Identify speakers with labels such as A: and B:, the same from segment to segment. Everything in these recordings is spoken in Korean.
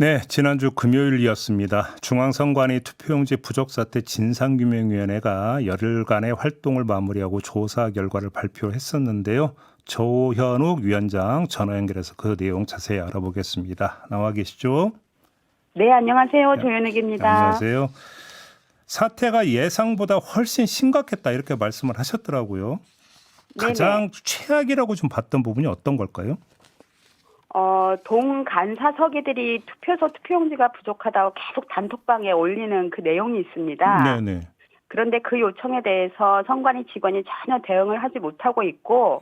A: 네, 지난주 금요일이었습니다. 중앙선관위 투표용지 부족 사태 진상규명위원회가 열흘간의 활동을 마무리하고 조사 결과를 발표했었는데요. 조현욱 위원장 전화 연결해서 그 내용 자세히 알아보겠습니다. 나와 계시죠?
B: 네, 안녕하세요. 조현욱입니다.
A: 안녕하세요. 사태가 예상보다 훨씬 심각했다 이렇게 말씀을 하셨더라고요. 가장 최악이라고 좀 봤던 부분이 어떤 걸까요?
B: 동간사 서기들이 투표용지가 부족하다고 계속 단톡방에 올리는 그 내용이 있습니다.
A: 네네.
B: 그런데 그 요청에 대해서 선관위 직원이 전혀 대응을 하지 못하고 있고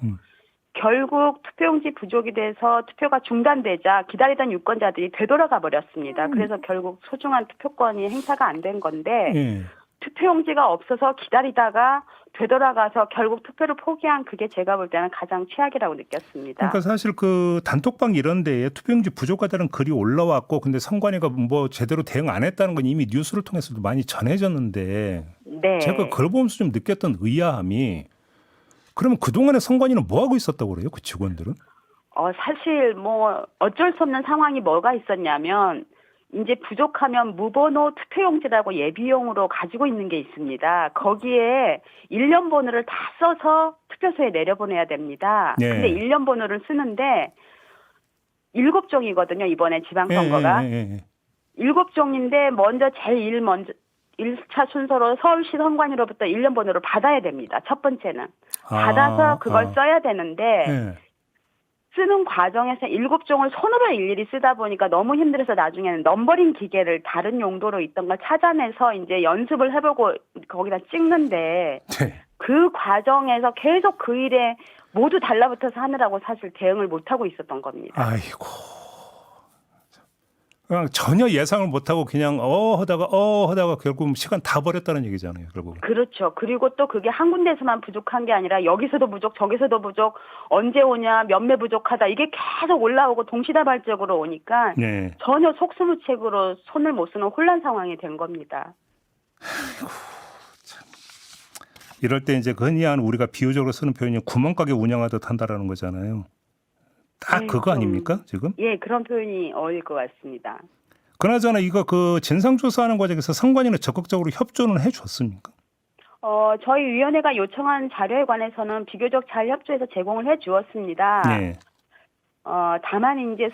B: 결국 투표용지 부족이 돼서 투표가 중단되자 기다리던 유권자들이 되돌아가 버렸습니다. 그래서 결국 소중한 투표권이 행사가 안 된 건데
A: 예.
B: 투표용지가 없어서 기다리다가 되돌아가서 결국 투표를 포기한 그게 제가 볼 때는 가장 최악이라고 느꼈습니다.
A: 그러니까 사실 그 단톡방 이런 데에 투표용지 부족하다는 글이 올라왔고 근데 선관위가 뭐 제대로 대응 안 했다는 건 이미 뉴스를 통해서도 많이 전해졌는데
B: 네.
A: 제가 그걸 보면서 좀 느꼈던 의아함이 그러면 그동안에 선관위는 뭐 하고 있었다고 그래요? 그 직원들은?
B: 사실 뭐 어쩔 수 없는 상황이 뭐가 있었냐면 이제 부족하면 무번호 투표용지라고 예비용으로 가지고 있는 게 있습니다. 거기에 일련 번호를 다 써서 투표소에 내려보내야 됩니다.
A: 네.
B: 근데 일련 번호를 쓰는데 7종이거든요. 이번에 지방선거가.
A: 예.
B: 7종인데 제일 먼저 1차 순서로 서울시 선관위로부터 일련 번호를 받아야 됩니다. 첫 번째는. 받아서 그걸 써야 되는데
A: 예.
B: 쓰는 과정에서 7종을 손으로 일일이 쓰다 보니까 너무 힘들어서 나중에는 넘버링 기계를 다른 용도로 있던 걸 찾아내서 이제 연습을 해보고 거기다 찍는데
A: 네.
B: 그 과정에서 계속 그 일에 모두 달라붙어서 하느라고 사실 대응을 못하고 있었던 겁니다.
A: 아이고. 그냥 전혀 예상을 못하고 그냥 하다가 결국 시간 다 버렸다는 얘기잖아요. 결국.
B: 그렇죠. 그리고 또 그게 한 군데서만 부족한 게 아니라 여기서도 부족, 저기서도 부족, 언제 오냐, 몇 매 부족하다 이게 계속 올라오고 동시다발적으로 오니까
A: 네.
B: 전혀 속수무책으로 손을 못 쓰는 혼란 상황이 된 겁니다.
A: 이럴 때 이제 흔히 우리가 비유적으로 쓰는 표현이 구멍가게 운영하듯 한다라는 거잖아요. 딱 그거 아닙니까 지금?
B: 예, 그런 표현이 어울릴 것 같습니다.
A: 그나저나 이거 그 진상조사하는 과정에서 선관위는 적극적으로 협조는 해줬습니까?
B: 저희 위원회가 요청한 자료에 관해서는 비교적 잘 협조해서 제공을 해주었습니다.
A: 네.
B: 다만 이제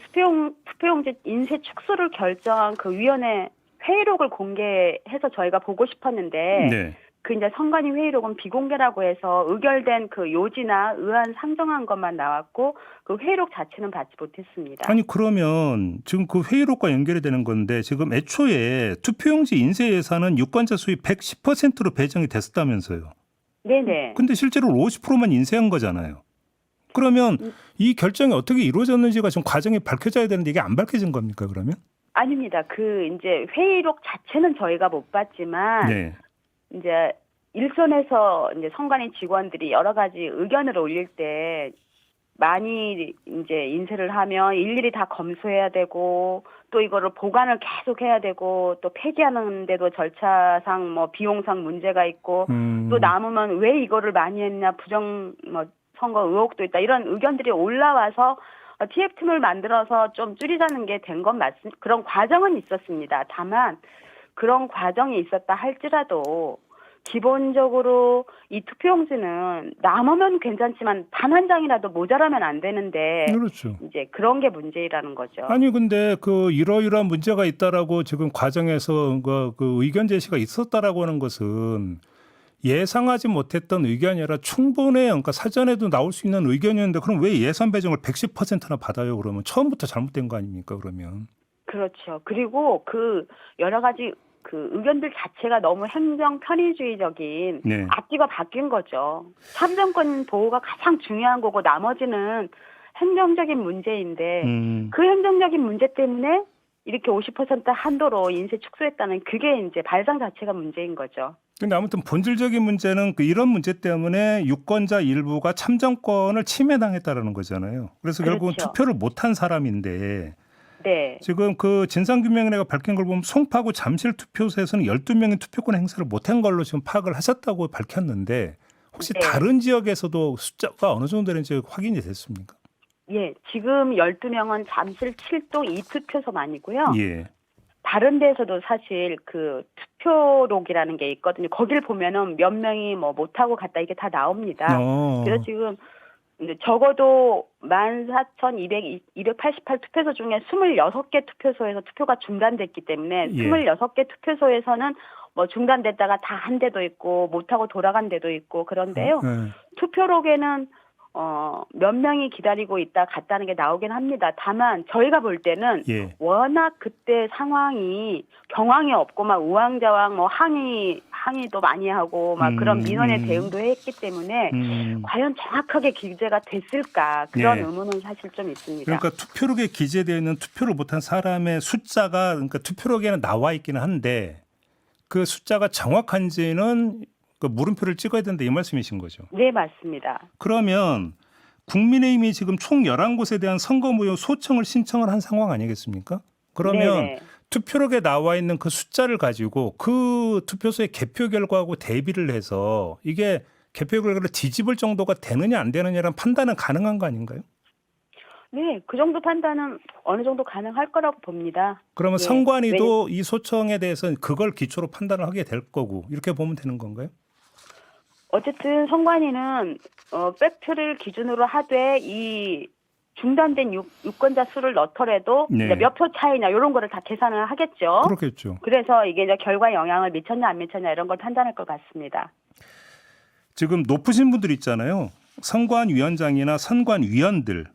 B: 투표용지 인쇄 축소를 결정한 그 위원회 회의록을 공개해서 저희가 보고 싶었는데
A: 네.
B: 그 이제 선관위 회의록은 비공개라고 해서 의결된 그 요지나 의안 상정한 것만 나왔고 그 회의록 자체는 받지 못했습니다.
A: 아니 그러면 지금 그 회의록과 연결이 되는 건데 지금 애초에 투표용지 인쇄 예산은 유권자 수의 110%로 배정이 됐었다면서요.
B: 네네.
A: 근데 실제로 50%만 인쇄한 거잖아요. 그러면 이 결정이 어떻게 이루어졌는지가 좀 과정이 밝혀져야 되는데 이게 안 밝혀진 겁니까 그러면?
B: 아닙니다. 그 이제 회의록 자체는 저희가 못 봤지만
A: 네.
B: 이제 일선에서 이제 선관위 직원들이 여러 가지 의견을 올릴 때 많이 이제 인쇄를 하면 일일이 다 검수해야 되고 또 이거를 보관을 계속 해야 되고 또 폐기하는데도 절차상 뭐 비용상 문제가 있고 또 남으면 왜 이거를 많이 했냐 선거 의혹도 있다 이런 의견들이 올라와서 TF팀을 만들어서 좀 줄이자는 게 된 건 맞습니다. 그런 과정은 있었습니다. 다만 그런 과정이 있었다 할지라도 기본적으로 이 투표용지는 남으면 괜찮지만 단 한 장이라도 모자라면 안 되는데
A: 그렇죠.
B: 이제 그런 게 문제라는 거죠.
A: 아니 근데 그 이러이러한 문제가 있다라고 지금 과정에서 그 의견 제시가 있었다라고 하는 것은 예상하지 못했던 의견이 아니라 충분해요. 그러니까 사전에도 나올 수 있는 의견이었는데 그럼 왜 예산 배정을 110%나 받아요? 그러면 처음부터 잘못된 거 아닙니까? 그러면.
B: 그렇죠. 그리고 그 여러 가지 그 의견들 자체가 너무 행정 편의주의적인
A: 네.
B: 앞뒤가 바뀐 거죠. 참정권 보호가 가장 중요한 거고 나머지는 행정적인 문제인데 그 행정적인 문제 때문에 이렇게 50% 한도로 인쇄 축소했다는 그게 이제 발상 자체가 문제인 거죠.
A: 근데 아무튼 본질적인 문제는 이런 문제 때문에 유권자 일부가 참정권을 침해당했다라는 거잖아요. 그래서 결국은
B: 그렇죠.
A: 투표를 못한 사람인데
B: 네.
A: 지금 그 진상규명위원회가 밝힌 걸 보면 송파구 잠실 투표소에서는 12명이 투표권 행사를 못한 걸로 지금 파악을 하셨다고 밝혔는데 혹시
B: 네.
A: 다른 지역에서도 숫자가 어느 정도 되는지 확인이 됐습니까?
B: 예, 지금 12명은 잠실 7동 2투표소만이고요.
A: 예.
B: 다른 데서도 사실 그 투표록이라는 게 있거든요. 거길 보면은 몇 명이 뭐 못하고 갔다 이게 다 나옵니다. 그래서 지금 이제 적어도 14,288 투표소 중에 26개 투표소에서 투표가 중단됐기 때문에
A: 예.
B: 26개 투표소에서는 뭐 중단됐다가 다 한 데도 있고 못하고 돌아간 데도 있고 그런데요. 투표록에는 몇 명이 기다리고 있다 갔다는 게 나오긴 합니다. 다만 저희가 볼 때는
A: 예.
B: 워낙 그때 상황이 경황이 없고 막 우왕좌왕 뭐 항의도 많이 하고 막 그런 민원에 대응도 했기 때문에 과연 정확하게 기재가 됐을까 그런
A: 예.
B: 의문은 사실 좀 있습니다.
A: 그러니까 투표록에 기재되어 있는 투표를 못한 사람의 숫자가 그러니까 투표록에는 나와 있기는 한데 그 숫자가 정확한지는 그 물음표를 찍어야 된다 이 말씀이신 거죠.
B: 네, 맞습니다.
A: 그러면 국민의힘이 지금 총 11곳에 대한 선거 무효 소청을 신청을 한 상황 아니겠습니까? 그러면
B: 네네.
A: 투표록에 나와 있는 그 숫자를 가지고 그 투표소의 개표 결과하고 대비를 해서 이게 개표 결과를 뒤집을 정도가 되느냐 안 되느냐라는 판단은 가능한 거 아닌가요?
B: 네, 그 정도 판단은 어느 정도 가능할 거라고 봅니다.
A: 그러면
B: 예.
A: 선관위도 이 소청에 대해서는 그걸 기초로 판단을 하게 될 거고 이렇게 보면 되는 건가요?
B: 어쨌든 선관위는 팩트를 기준으로 하되 이 중단된 유권자 수를 넣더라도
A: 네.
B: 몇 표 차이냐 이런 거를 다 계산을 하겠죠.
A: 그렇겠죠.
B: 그래서 이게 이제 결과에 영향을 미쳤냐 안 미쳤냐 이런 걸 판단할 것 같습니다.
A: 지금 높으신 분들 있잖아요. 선관위원장이나 선관위원들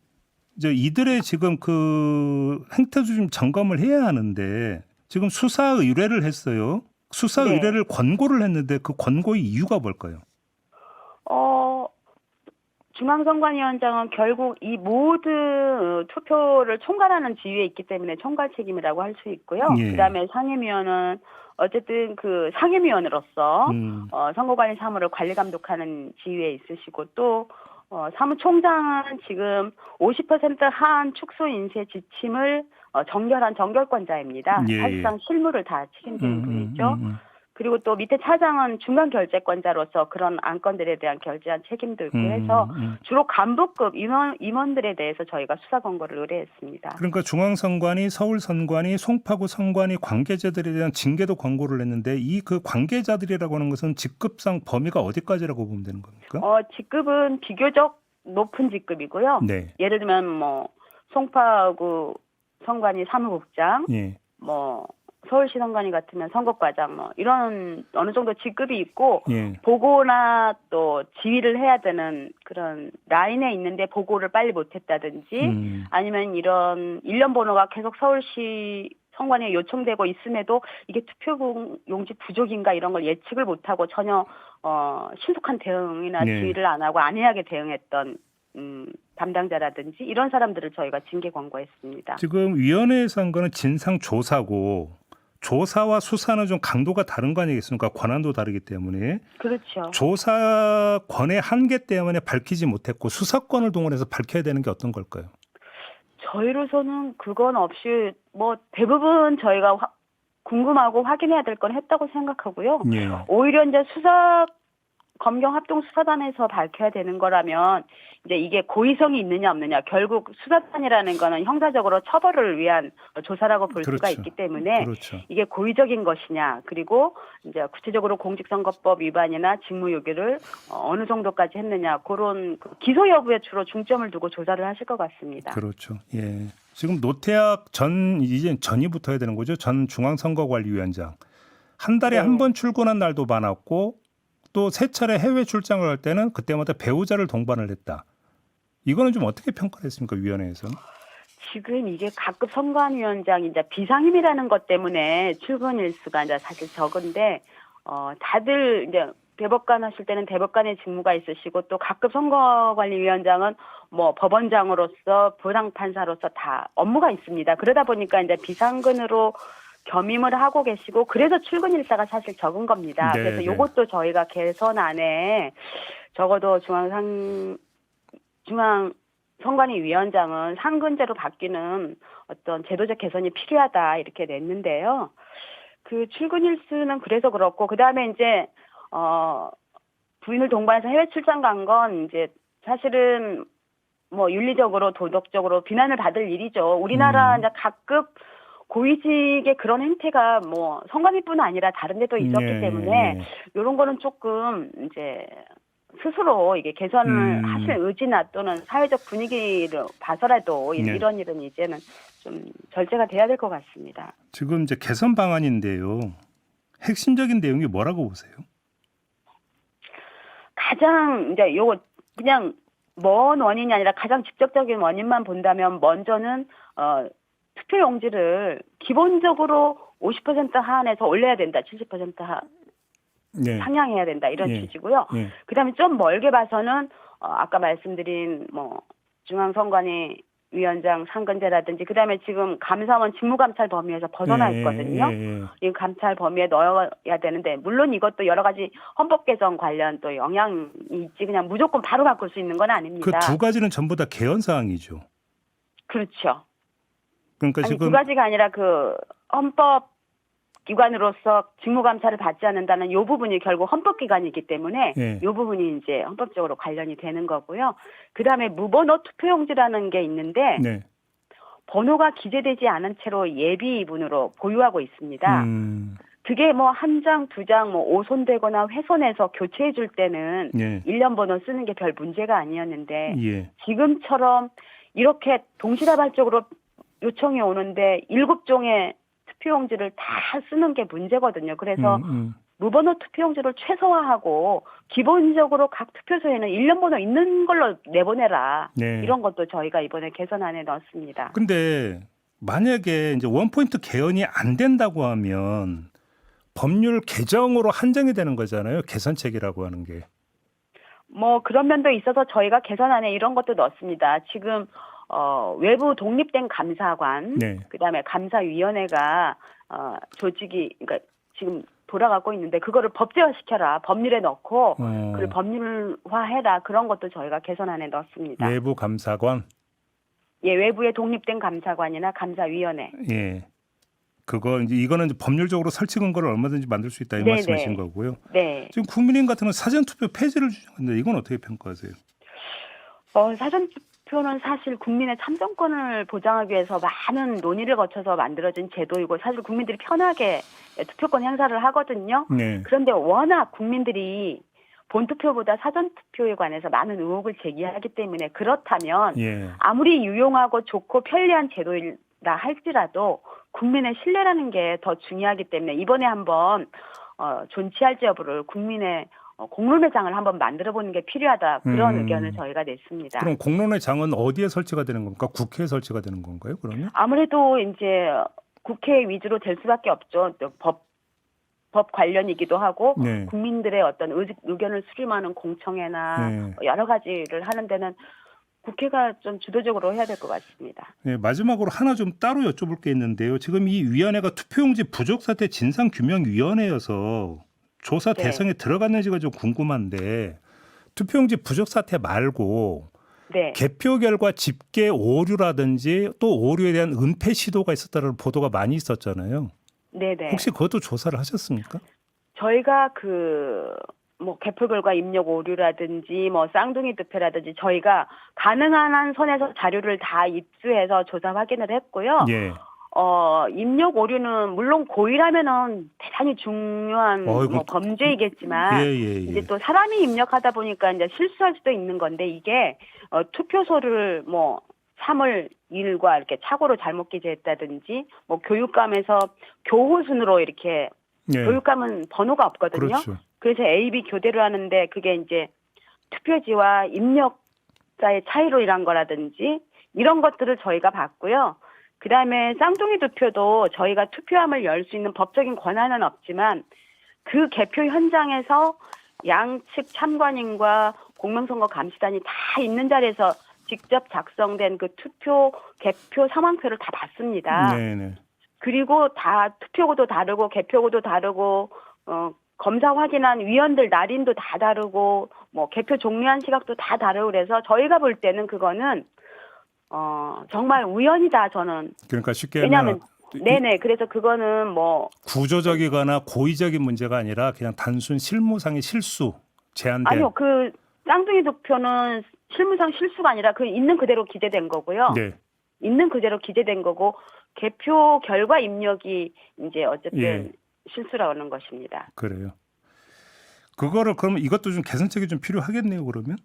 A: 이제 이들의 지금 그 행태도 좀 점검을 해야 하는데 지금 수사 의뢰를 했어요. 수사
B: 네.
A: 의뢰를 권고를 했는데 그 권고의 이유가 뭘까요?
B: 중앙선관위원장은 결국 이 모든 투표를 총괄하는 지위에 있기 때문에 총괄 책임이라고 할 수 있고요.
A: 예.
B: 그다음에 상임위원은 어쨌든 그 상임위원으로서 선거관리 사무를 관리 감독하는 지위에 있으시고 또 사무총장은 지금 50% 하한 축소 인쇄 지침을 정결한 정결권자입니다.
A: 예.
B: 사실상 실무를 다 책임지는 분이죠. 그리고 또 밑에 차장은 중간 결재권자로서 그런 안건들에 대한 결재한 책임도 있고 해서 주로 간부급 임원들에 대해서 저희가 수사 권고를 의뢰했습니다.
A: 그러니까 중앙선관위, 서울선관위, 송파구 선관위 관계자들에 대한 징계도 권고를 했는데 이 그 관계자들이라고 하는 것은 직급상 범위가 어디까지라고 보면 되는 겁니까?
B: 직급은 비교적 높은 직급이고요.
A: 네.
B: 예를 들면 뭐 송파구 선관위 사무국장,
A: 예.
B: 뭐 서울시 선관위 같으면 선거과장 뭐 이런 어느 정도 직급이 있고
A: 예.
B: 보고나 또 지휘를 해야 되는 그런 라인에 있는데 보고를 빨리 못했다든지 아니면 이런 일련 번호가 계속 서울시 선관위에 요청되고 있음에도 이게 투표 용지 부족인가 이런 걸 예측을 못하고 전혀 신속한 대응이나
A: 네.
B: 지휘를 안 하고 안이하게 대응했던 담당자라든지 이런 사람들을 저희가 징계 권고했습니다.
A: 지금 위원회에서 한 거는 진상 조사고 조사와 수사는 좀 강도가 다른 거 아니겠습니까? 권한도 다르기 때문에.
B: 그렇죠.
A: 조사권의 한계 때문에 밝히지 못했고 수사권을 동원해서 밝혀야 되는 게 어떤 걸까요?
B: 저희로서는 그건 없이 뭐 대부분 저희가 궁금하고 확인해야 될 건 했다고 생각하고요.
A: 예.
B: 오히려 이제 검경합동수사단에서 밝혀야 되는 거라면 이제 이게 고의성이 있느냐 없느냐 결국 수사단이라는 거는 형사적으로 처벌을 위한 조사라고 볼
A: 그렇죠.
B: 수가 있기 때문에
A: 그렇죠.
B: 이게 고의적인 것이냐 그리고 이제 구체적으로 공직선거법 위반이나 직무유기를 어느 정도까지 했느냐 그런 기소 여부에 주로 중점을 두고 조사를 하실 것 같습니다.
A: 그렇죠. 예. 지금 노태학 이제 전이 붙어야 되는 거죠. 전 중앙선거관리위원장. 한 달에
B: 네.
A: 한 번 출근한 날도 많았고 또 세 차례 해외 출장을 할 때는 그때마다 배우자를 동반을 했다. 이거는 좀 어떻게 평가를 했습니까? 위원회에서는?
B: 지금 이게 각급 선관위원장이 이제 비상임이라는 것 때문에 출근 일수가 이제 사실 적은데, 다들 이제 대법관 하실 때는 대법관의 직무가 있으시고 또 각급 선거관리위원장은 뭐 법원장으로서 부장판사로서 다 업무가 있습니다. 그러다 보니까 이제 비상근으로 겸임을 하고 계시고 그래서 출근 일사가 사실 적은 겁니다.
A: 네,
B: 그래서
A: 네.
B: 이것도 저희가 개선안에 적어도 중앙 선관위 위원장은 상근제로 바뀌는 어떤 제도적 개선이 필요하다 이렇게 냈는데요. 그 출근 일수는 그래서 그렇고 그다음에 이제 부인을 동반해서 해외 출장 간 건 이제 사실은 뭐 윤리적으로 도덕적으로 비난을 받을 일이죠. 우리나라 이제 각급 고위직의 그런 행태가 뭐 선관위뿐 아니라 다른 데도 있었기
A: 예,
B: 때문에
A: 예.
B: 이런 거는 조금 이제 스스로 이게 개선을 하실 의지나 또는 사회적 분위기를 봐서라도
A: 예.
B: 이런 일은 이제는 좀 절제가 돼야 될 것 같습니다.
A: 지금 이제 개선 방안인데요. 핵심적인 내용이 뭐라고 보세요?
B: 가장 이제 요거 그냥 먼 원인이 아니라 가장 직접적인 원인만 본다면 먼저는 투표용지를 기본적으로 50% 하한해서 올려야 된다. 70%
A: 예.
B: 상향해야 된다. 이런
A: 예.
B: 취지고요.
A: 예.
B: 그다음에 좀 멀게 봐서는 아까 말씀드린 뭐 중앙선관위 위원장 상근제라든지 그다음에 지금 감사원 직무감찰 범위에서 벗어나 있거든요. 이 감찰 범위에 넣어야 되는데 물론 이것도 여러 가지 헌법 개정 관련 또 영향이 있지 그냥 무조건 바로 바꿀 수 있는 건
A: 그
B: 아닙니다.
A: 두 가지는 전부 다 개헌 사항이죠.
B: 그렇죠.
A: 그러니까
B: 아니
A: 지금
B: 두 가지가 아니라 그 헌법 기관으로서 직무감찰을 받지 않는다는 이 부분이 결국 헌법기관이기 때문에
A: 예.
B: 이 부분이 이제 헌법적으로 관련이 되는 거고요. 그다음에 무번호 투표용지라는 게 있는데
A: 네.
B: 번호가 기재되지 않은 채로 예비분으로 보유하고 있습니다. 그게 뭐 한 장, 두 장 뭐 오손되거나 훼손해서 교체해 줄 때는
A: 예.
B: 1년 번호 쓰는 게 별 문제가 아니었는데
A: 예.
B: 지금처럼 이렇게 동시다발적으로 요청이 오는데 7종의 투표용지를 다 쓰는 게 문제거든요. 그래서 무번호 투표용지를 최소화하고 기본적으로 각 투표소에는 1년 번호 있는 걸로 내보내라.
A: 네.
B: 이런 것도 저희가 이번에 개선안에 넣었습니다.
A: 근데 만약에 이제 원포인트 개헌이 안 된다고 하면 법률 개정으로 한정이 되는 거잖아요. 개선책이라고 하는 게.
B: 뭐 그런 면도 있어서 저희가 개선안에 이런 것도 넣었습니다. 지금 외부 독립된 감사관,
A: 네. 그다음에
B: 감사위원회가 조직이 그러니까 지금 돌아가고 있는데 그거를 법제화시켜라. 법률에 넣고 그걸 법률화해라. 그런 것도 저희가 개선안에 넣었습니다.
A: 외부 감사관.
B: 예, 외부의 독립된 감사관이나 감사위원회.
A: 예. 그거 이제 이거는 이제 법률적으로 설치 근거를 얼마든지 만들 수 있다 이 말씀하신 거고요.
B: 네.
A: 지금 국민의힘 같은 경우는 사전 투표 폐지를 주장하는데 이건 어떻게 평가하세요?
B: 사전 투표는 사실 국민의 참정권을 보장하기 위해서 많은 논의를 거쳐서 만들어진 제도이고 사실 국민들이 편하게 투표권 행사를 하거든요.
A: 네.
B: 그런데 워낙 국민들이 본투표보다 사전투표에 관해서 많은 의혹을 제기하기 때문에 그렇다면
A: 예.
B: 아무리 유용하고 좋고 편리한 제도이라 할지라도 국민의 신뢰라는 게 더 중요하기 때문에 이번에 한번 존치할지 여부를 국민의 공론의 장을 한번 만들어보는 게 필요하다. 그런 의견을 저희가 냈습니다.
A: 그럼 공론의 장은 어디에 설치가 되는 겁니까? 국회에 설치가 되는 건가요? 그러면?
B: 아무래도 이제 국회 위주로 될 수밖에 없죠. 법 관련이기도 하고
A: 네.
B: 국민들의 어떤 의견을 수렴하는 공청회나
A: 네.
B: 여러 가지를 하는 데는 국회가 좀 주도적으로 해야 될 것 같습니다.
A: 네, 마지막으로 하나 좀 따로 여쭤볼 게 있는데요. 지금 이 위원회가 투표용지 부족 사태 진상규명위원회여서 조사
B: 네.
A: 대상에 들어갔는지가 좀 궁금한데 투표용지 부족 사태 말고
B: 네.
A: 개표 결과 집계 오류라든지 또 오류에 대한 은폐 시도가 있었다는 보도가 많이 있었잖아요.
B: 네네.
A: 혹시 그것도 조사를 하셨습니까?
B: 저희가 뭐 개표 결과 입력 오류라든지 뭐 쌍둥이 투표라든지 저희가 가능한 한 선에서 자료를 다 입수해서 조사 확인을 했고요.
A: 예.
B: 입력 오류는 물론 고의라면은 대단히 중요한 뭐 범죄이겠지만 이제 또 사람이 입력하다 보니까 이제 실수할 수도 있는 건데 이게 투표소를 뭐 3월 2일과 이렇게 착오로 잘못 기재했다든지 뭐 교육감에서 교호순으로 이렇게 교육감은 번호가 없거든요.
A: 그렇죠.
B: 그래서 A, B 교대로 하는데 그게 이제 투표지와 입력자의 차이로 일한 거라든지 이런 것들을 저희가 봤고요. 그다음에 쌍둥이 투표도 저희가 투표함을 열 수 있는 법적인 권한은 없지만 그 개표 현장에서 양측 참관인과 공명선거 감시단이 다 있는 자리에서 직접 작성된 그 투표 개표 상황표를 다 봤습니다.
A: 네네.
B: 그리고 다 투표구도 다르고 개표구도 다르고 검사 확인한 위원들 날인도 다 다르고 뭐 개표 종료한 시각도 다 다르고 그래서 저희가 볼 때는 그거는 정말 우연이다 저는.
A: 그러니까 쉽게
B: 왜냐하면 네네 그래서 그거는 뭐
A: 구조적이거나 고의적인 문제가 아니라 그냥 단순 실무상의 실수 제한된.
B: 아니요 그 쌍둥이 투표는 실무상 실수가 아니라 그 있는 그대로 기재된 거고요.
A: 네.
B: 있는 그대로 기재된 거고 개표 결과 입력이 이제 어쨌든
A: 예.
B: 실수라는 것입니다.
A: 그래요. 그거를 그러면 이것도 좀 개선책이 좀 필요하겠네요. 그러면.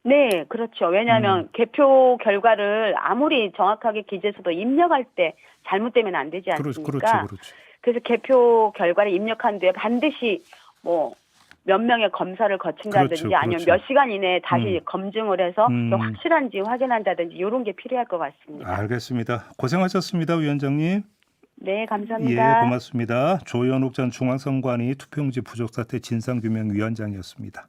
B: 네, 그렇죠. 왜냐하면 개표 결과를 아무리 정확하게 기재해서도 입력할 때 잘못되면 안 되지 않습니까?
A: 그렇죠.
B: 그래서 개표 결과를 입력한 뒤에 반드시 뭐 몇 명의 검사를 거친다든지
A: 그렇죠.
B: 아니면 몇 시간 이내에 다시 검증을 해서
A: 음.
B: 확실한지 확인한다든지 이런 게 필요할 것 같습니다.
A: 알겠습니다. 고생하셨습니다, 위원장님.
B: 네,
A: 예,
B: 감사합니다.
A: 고맙습니다. 조현욱 전 중앙선관위 투표용지 부족 사태 진상규명위원장이었습니다.